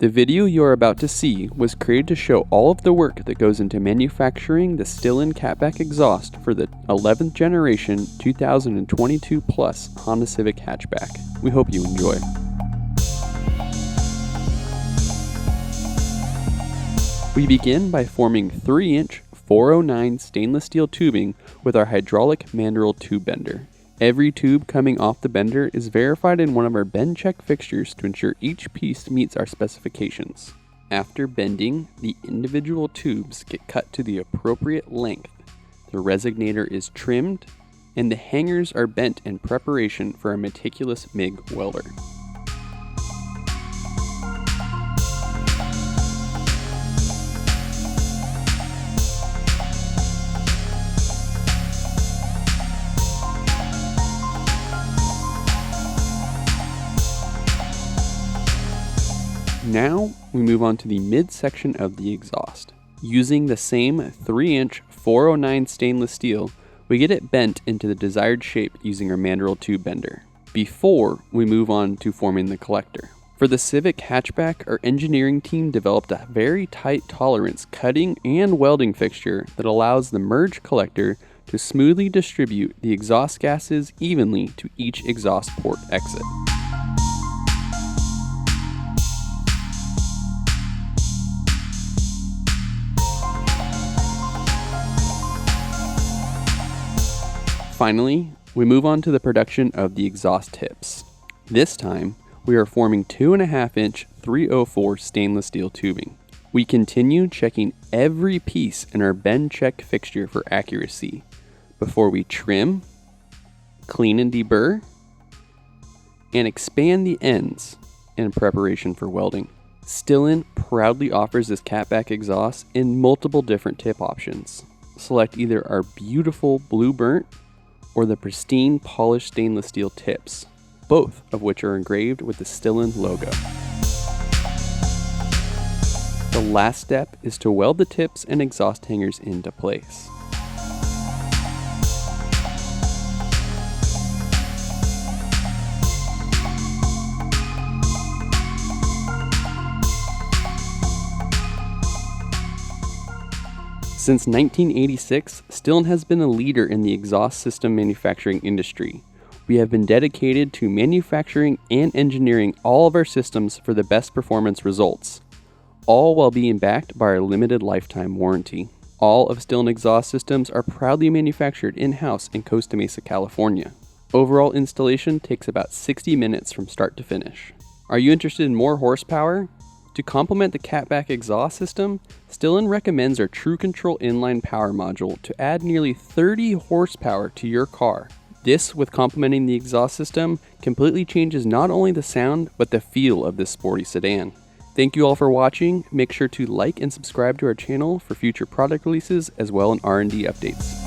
The video you are about to see was created to show all of the work that goes into manufacturing the Stillen catback exhaust for the 11th generation 2022 plus Honda Civic Hatchback. We hope you enjoy. We begin by forming 3-inch 409 stainless steel tubing with our hydraulic mandrel tube bender. Every tube coming off the bender is verified in one of our bend check fixtures to ensure each piece meets our specifications. After bending, the individual tubes get cut to the appropriate length. The resonator is trimmed, and the hangers are bent in preparation for a meticulous MIG welder. Now we move on to the midsection of the exhaust. Using the same 3-inch 409 stainless steel, we get it bent into the desired shape using our mandrel tube bender, before we move on to forming the collector. For the Civic Hatchback, our engineering team developed a very tight tolerance cutting and welding fixture that allows the merge collector to smoothly distribute the exhaust gases evenly to each exhaust port exit. Finally, we move on to the production of the exhaust tips. This time, we are forming 2.5-inch 304 stainless steel tubing. We continue checking every piece in our bend check fixture for accuracy before we trim, clean and deburr, and expand the ends in preparation for welding. Stillen proudly offers this catback exhaust in multiple different tip options. Select either our beautiful blue burnt or the pristine polished stainless steel tips, both of which are engraved with the Stillen logo. The last step is to weld the tips and exhaust hangers into place. Since 1986, Stillen has been a leader in the exhaust system manufacturing industry. We have been dedicated to manufacturing and engineering all of our systems for the best performance results, all while being backed by our limited lifetime warranty. All of Stillen exhaust systems are proudly manufactured in-house in Costa Mesa, California. Overall installation takes about 60 minutes from start to finish. Are you interested in more horsepower? To complement the catback exhaust system, Stillen recommends our True Control inline power module to add nearly 30 horsepower to your car. This, with complementing the exhaust system, completely changes not only the sound, but the feel of this sporty sedan. Thank you all for watching. Make sure to like and subscribe to our channel for future product releases as well as R&D updates.